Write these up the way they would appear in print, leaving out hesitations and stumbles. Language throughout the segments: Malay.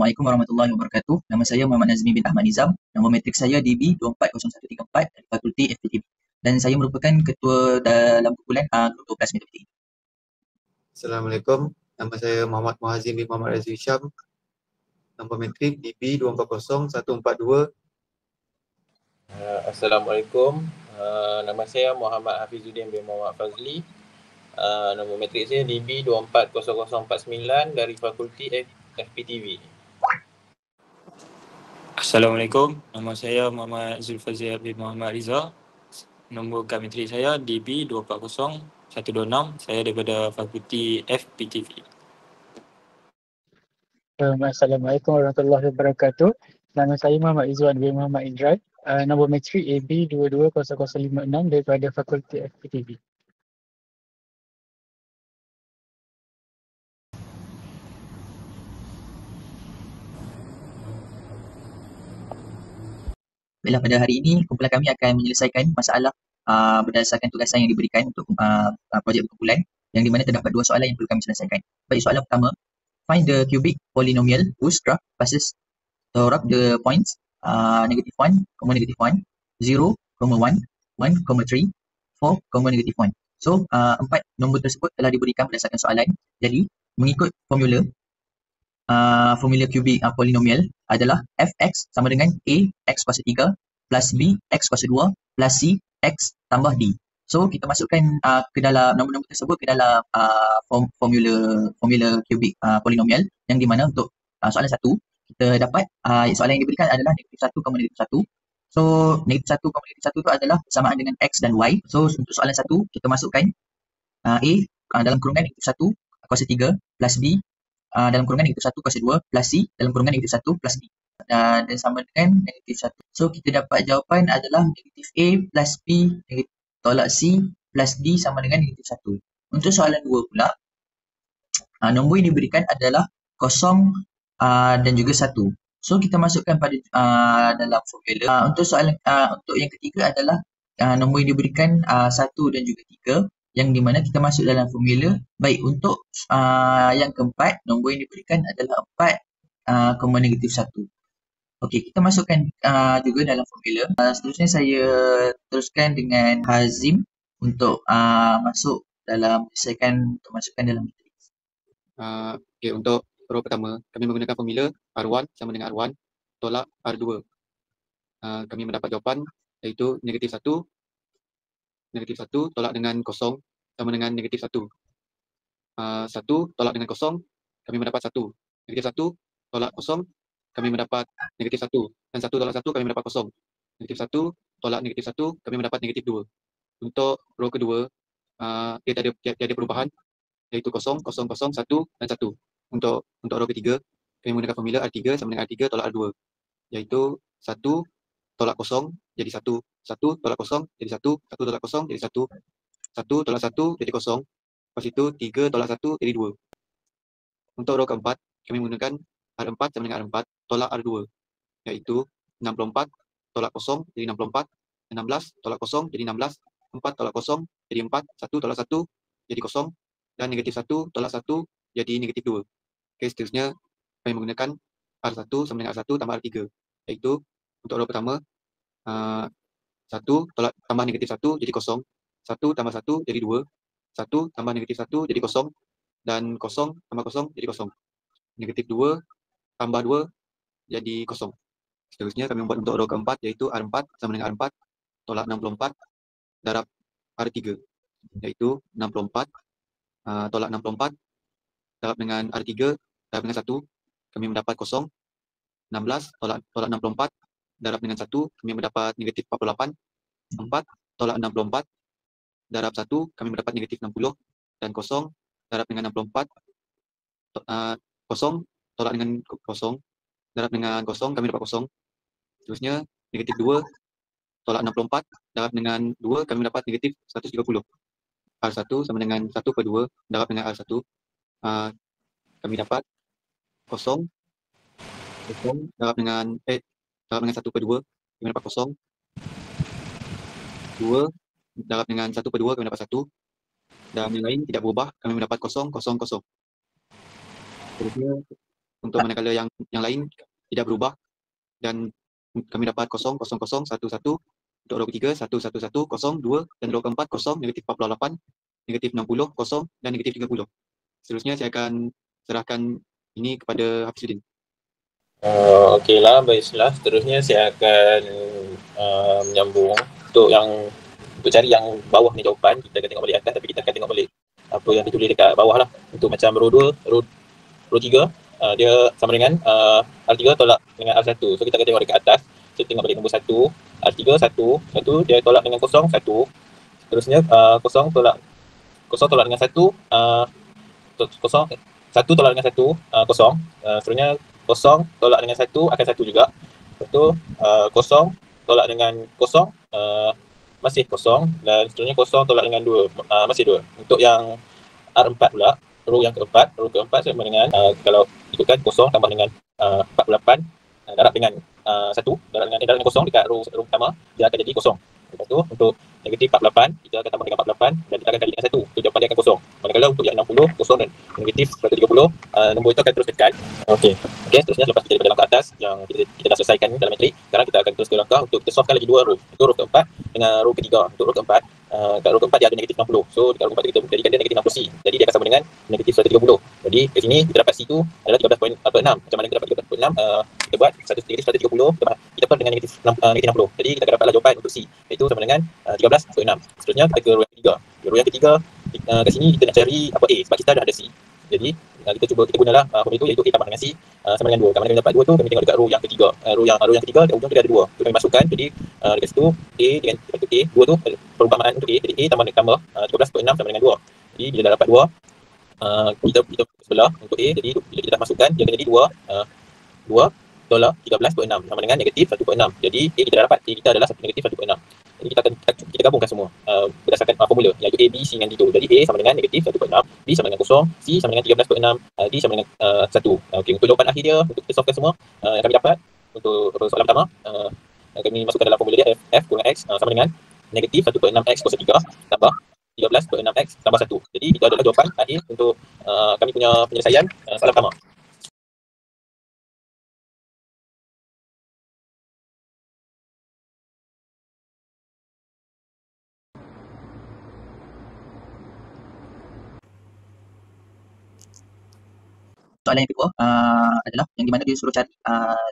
Assalamualaikum warahmatullahi wabarakatuh. Nama saya Muhammad Nazmi bin Ahmad Nizam. Nombor matrik saya DB240134 dari Fakulti FPTB. Dan saya merupakan ketua dalam kumpulan grup 12 matematik. Assalamualaikum. Nama saya Muhammad Muhazim bin Muhammad Razif Hisham. Nombor matrik DB240142. Assalamualaikum. Nama saya Muhammad Hafizuddin bin Muhammad Fazli. Nombor matrik saya DB240049 dari Fakulti FPTV. Assalamualaikum. Nama saya Muhammad Zulfazir bin Muhammad Riza. Nombor matrik saya DB240126. Saya daripada Fakulti FPTV. Assalamualaikum warahmatullahi wabarakatuh. Nama saya Muhammad Izwan bin Muhammad Indra. Nombor matrik AB220056 daripada Fakulti FPTV. Baiklah, pada hari ini kumpulan kami akan menyelesaikan masalah berdasarkan tugasan yang diberikan untuk projek kumpulan, yang di mana terdapat dua soalan yang perlu kami selesaikan. Baik, soalan pertama, find the cubic polynomial whose graph passes through the points -1, -1, 0, 1, 1, 3, 4, -1. So, empat nombor tersebut telah diberikan berdasarkan soalan. Jadi, mengikut formula cubic polynomial adalah fx sama dengan a x kuasa 3 plus b x kuasa 2 plus c x tambah d. So kita masukkan ke dalam nombor-nombor tersebut ke dalam formula cubic polynomial, yang di mana untuk soalan 1 kita dapat soalan yang diberikan adalah -1, -1. So -1, -1 itu adalah bersamaan dengan x dan y. So untuk soalan 1 kita masukkan a dalam kurungan -1 kuasa 3 plus b dalam kurungan -1 kuasa 2 plus c dalam kurungan -1 plus d, dan sama dengan -1. So kita dapat jawapan adalah -a plus b tolak c plus d sama dengan -1. Untuk soalan 2 pula, nombor yang diberikan adalah 0 dan juga 1. So kita masukkan pada dalam formula. Untuk soalan untuk yang ketiga adalah nombor yang diberikan 1 dan juga 3, yang di mana kita masuk dalam formula. Baik, untuk yang keempat, nombor yang diberikan adalah 4, -1. Okey, kita masukkan juga dalam formula. Seterusnya saya teruskan dengan Hazim untuk masuk dalam masukkan dalam matris. Okey, untuk row pertama, kami menggunakan formula R1 sama dengan R1 tolak R2. Kami mendapat jawapan iaitu -1 tolak dengan 0 sama dengan -1. 1 tolak dengan 0, kami mendapat 1. -1 tolak 0, kami mendapat -1. Dan 1 tolak 1, kami mendapat 0. -1 tolak -1, kami mendapat -2. Untuk row kedua, dia tiada perubahan, iaitu 0, 0, 0, 1 dan 1. Untuk row ketiga, kami menggunakan formula R3 sama dengan R3 tolak R2, iaitu 1 tolak 0 jadi 1, 1 tolak 0 jadi 1, 1 tolak 0 jadi 1, 1 tolak 1 jadi 0, lepas itu 3 tolak 1 jadi 2. Untuk row keempat, kami menggunakan R4 sama dengan R4 tolak R2, iaitu 64 tolak 0 jadi 64, 16 tolak 0 jadi 16, 4 tolak 0 jadi 4, 1 tolak 1 jadi 0, dan -1 tolak 1 jadi -2. Okey, seterusnya kami menggunakan R1 sama dengan R1 tambah R3, iaitu untuk row pertama 1 tambah -1 jadi 0, 1 tambah 1 jadi 2, 1 tambah -1 jadi 0, dan 0 tambah 0 jadi 0. -2 tambah 2 jadi 0. Seterusnya kami membuat untuk row keempat, iaitu R4 sama dengan R4 tolak 64 darab R3, iaitu 64 tolak 64 darab dengan R3 darab dengan 1, kami mendapat 0. 16 tolak 64 darab dengan 1, kami mendapat -48. 4 tolak 64 darab 1, kami mendapat -60. Dan 0 darab dengan 64, 0 tolak dengan 0 darab dengan 0, kami dapat 0. Seterusnya -2 tolak 64 darab dengan 2, kami mendapat -130. R1 sama dengan 1/2 darab dengan R1, kami dapat 0 darab dengan 1/2, kami dapat 0. 2 darab dengan 1/2, kami dapat 1. Dan yang lain tidak berubah, kami mendapat 0, 0, 0. Seterusnya Untuk manakala yang lain tidak berubah dan kami dapat 0, 0, 0, 1, 1. Untuk row ketiga 1, 1, 1, 0, 2. Dan row keempat 0, negatif 48, negatif 60, 0 dan negatif 30. Seterusnya saya akan serahkan ini kepada Hafizuddin. Okeylah, baiklah. Seterusnya saya akan menyambung untuk cari yang bawah ni jawapan. Kita akan tengok balik atas, tapi kita akan tengok balik apa yang ditulis dekat bawah lah. Untuk macam row 2, row 3, dia sama dengan R3 tolak dengan R1. So kita akan tengok dekat atas. Kita tengok balik nombor 1, R3 1 dia tolak dengan 0 1. Seterusnya 0 tolak dengan 1, 1 tolak dengan 1, 0. Seterusnya 0 tolak dengan 1 akan 1 juga. Lepas tu 0 tolak dengan 0, masih 0. Dan seterusnya 0 tolak dengan 2, masih 2. Untuk yang R4 pula, row keempat sama dengan kalau ikutkan 0 tambah dengan 48 darab dengan 1, darab dengan 0 dekat row pertama, dia akan jadi 0. Lepas tu untuk negatif 48, kita akan tambah dengan 48 dan kita akan kali dengan 1. So jawapan dia akan 0. Manakala untuk yang 60, 0 dan negatif 130, nombor itu akan terus dekat. Okey, seterusnya lepas kita daripada langkah atas yang kita dah selesaikan dalam metrik, sekarang kita akan terus ke langkah untuk kita solvekan lagi 2 row. Itu row keempat dengan row ketiga. Untuk row keempat, kat row keempat dia ada negatif 60. So dekat row keempat kita jadikan dia negatif 60C. Jadi dia akan sama dengan negatif 130. Jadi kat sini kita dapat C tu adalah 13.6. Macam mana kita dapat 13.6? Kita buat negatif 130 kita buat dengan negatif 60. Jadi kita akan dapatlah jawapan untuk C, iaitu sama dengan 13.6. Seterusnya kita ke row yang ketiga. Row yang ketiga kat sini kita nak cari apa A sebab kita dah ada C. Jadi kita gunalah formula itu, iaitu A tambah dengan C sama dengan 2. Kalau kami dapat 2 tu, kami tengok dekat row yang ketiga. Row yang ketiga kat ujung kita ada 2. Tu kami masukkan. Jadi dekat situ A dengan untuk A, 2 tu perumpamaan untuk A. Jadi A tambah 13.6 sama dengan 2. Jadi bila dah dapat 2, kita sebelah untuk A. Jadi bila kita dah masukkan, dia akan jadi 2 tolak 13.6 sama dengan negatif 1.6. Jadi A kita dah dapat, A kita adalah negatif 1.6. Jadi kita gabungkan semua berdasarkan formula iaitu A, B, C dengan D tu. Jadi A sama dengan negatif 1.6, B sama dengan 0, C sama dengan 13.6, D sama dengan 1. Okey, untuk jawapan akhir dia, untuk kita solvekan semua, yang kami dapat untuk soalan pertama, kami masukkan dalam formula dia F kurang X sama dengan negatif 1.6X kuasa 3 tambah 13.6X tambah 1. Jadi itu adalah jawapan akhir untuk kami punya penyelesaian soalan pertama. Soalan yang kedua adalah yang di mana dia suruh cari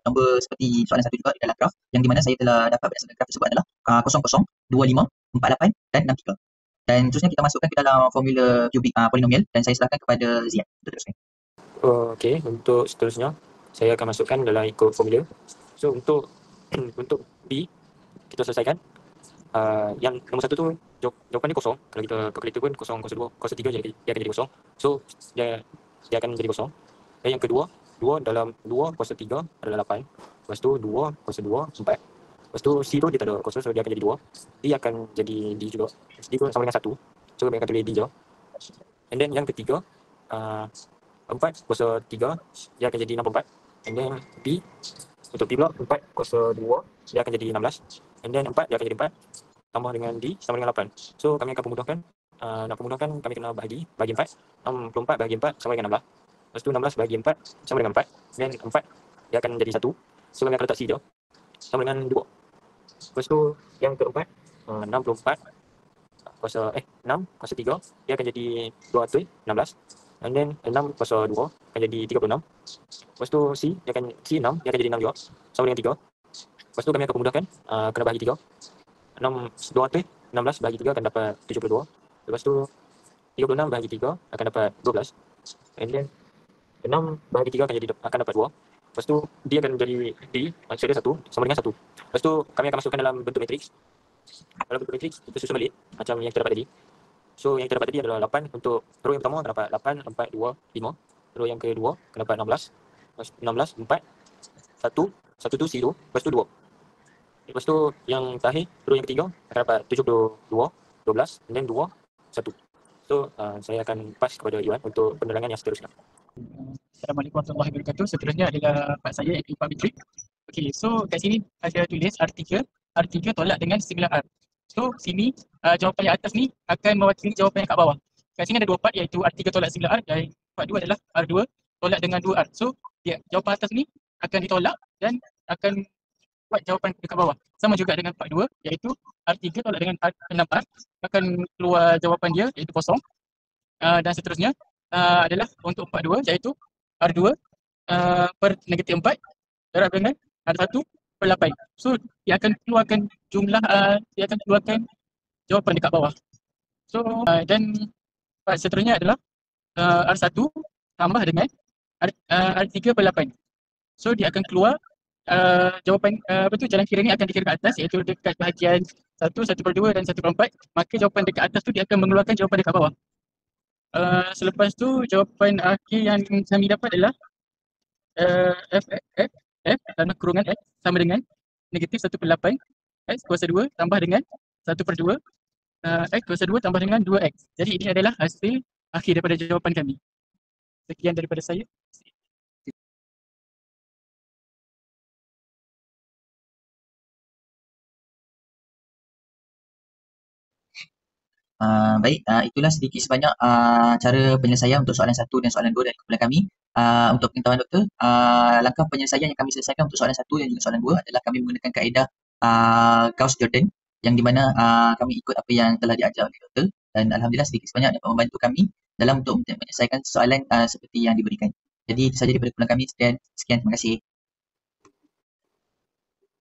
nombor seperti soalan satu juga di dalam graf, yang di mana saya telah dapat berdasarkan graf tersebut adalah 00, 25, 48 dan 63. Dan terusnya kita masukkan ke dalam formula kubik polinomial dan saya serahkan kepada Ziad untuk teruskan. Okey, untuk seterusnya saya akan masukkan dalam ikut formula. So untuk B kita selesaikan. Yang nombor satu tu jawapan dia kosong. Kalau kita calculator pun 0, 02, 03 dia akan jadi kosong. So dia akan jadi kosong. Dan yang kedua, 2 dalam 2 kuasa 3 adalah 8. Lepas tu 2 kuasa 2, 4. Lepas tu C tu dia tak ada kuasa, so dia akan jadi 2. D akan jadi D juga. D tu sama dengan 1. So kami akan tulis D je. And then yang ketiga, 4 kuasa 3 dia akan jadi 64. And then B, untuk B pula 4 kuasa 2 dia akan jadi 16. And then 4 dia akan jadi 4 tambah dengan D sama dengan 8. So kami akan pemudahkan. Nak pemudahkan kami kena bagi 4. 64 bagi 4 sama dengan 16. Lepas tu 16 bagi 4 sama dengan 4. Dan 4 dia akan jadi 1. So kami akan letak C je sama dengan 2. Lepas tu yang keempat, 64 kuasa 6 kuasa 3 dia akan jadi 216. And then 6 kuasa 2 akan jadi 36. Lepas tu C 6 dia akan jadi 6 juga sama dengan 3. Lepas tu kami akan pemudahkan, kena bagi 3. 16 bagi 3 akan dapat 72. Lepas tu 36 bagi 3 akan dapat 12. And then 6 bagi 3 akan dapat 2. Lepas tu D akan jadi D, maksud dia 1 sama dengan 1. Lepas tu kami akan masukkan dalam bentuk matriks. Dalam bentuk matriks kita susun balik macam yang kita dapat tadi. So yang kita dapat tadi adalah 8. Untuk row yang pertama akan dapat 8, 4, 2, 5. Row yang kedua akan dapat 16, 4, 1 tu C tu, lepas tu 2. Lepas tu yang terakhir, row yang ketiga akan dapat 72, 12, and then 2, 1. So saya akan pass kepada Iwan untuk penerangan yang seterusnya. Assalamualaikum warahmatullahi wabarakatuh. Seterusnya adalah part saya iaitu part metrik. Okey, so kat sini ada tulis R3 tolak dengan 9R. So sini jawapan yang atas ni akan mewakili jawapan yang kat bawah. Kat sini ada dua part iaitu R3 tolak 9R dan part 2 adalah R2 tolak dengan 2R. So jawapan atas ni akan ditolak dan akan buat jawapan dekat bawah. Sama juga dengan part 2 iaitu R3 tolak dengan R6R akan keluar jawapan dia iaitu kosong. Dan seterusnya adalah untuk part 2 iaitu R2 per negatif 4 darab dengan R1 per 8. So dia akan keluarkan jumlah dia akan keluarkan jawapan dekat bawah. So dan part seterusnya adalah R1 tambah dengan R3 per 8. So dia akan keluar jawapan jalan kira ni akan dikira ke atas iaitu dekat bahagian 1, 1/2 dan 1/4. Maka jawapan dekat atas tu dia akan mengeluarkan jawapan dekat bawah. Selepas tu jawapan akhir yang kami dapat adalah F dalam kurungan X sama dengan negatif 1/8 X kuasa 2 tambah dengan 1/2 X kuasa 2 tambah dengan 2X. Jadi ini adalah hasil akhir daripada jawapan kami. Sekian daripada saya. Baik, itulah sedikit sebanyak cara penyelesaian untuk soalan 1 dan soalan 2 dari kumpulan kami. Untuk pengetahuan doktor, langkah penyelesaian yang kami selesaikan untuk soalan 1 dan juga soalan 2 adalah kami menggunakan kaedah Gauss-Jordan yang di mana kami ikut apa yang telah diajar oleh doktor dan alhamdulillah sedikit sebanyak dapat membantu kami dalam untuk menyelesaikan soalan seperti yang diberikan. Jadi itu sahaja daripada kumpulan kami. Sekian, terima kasih.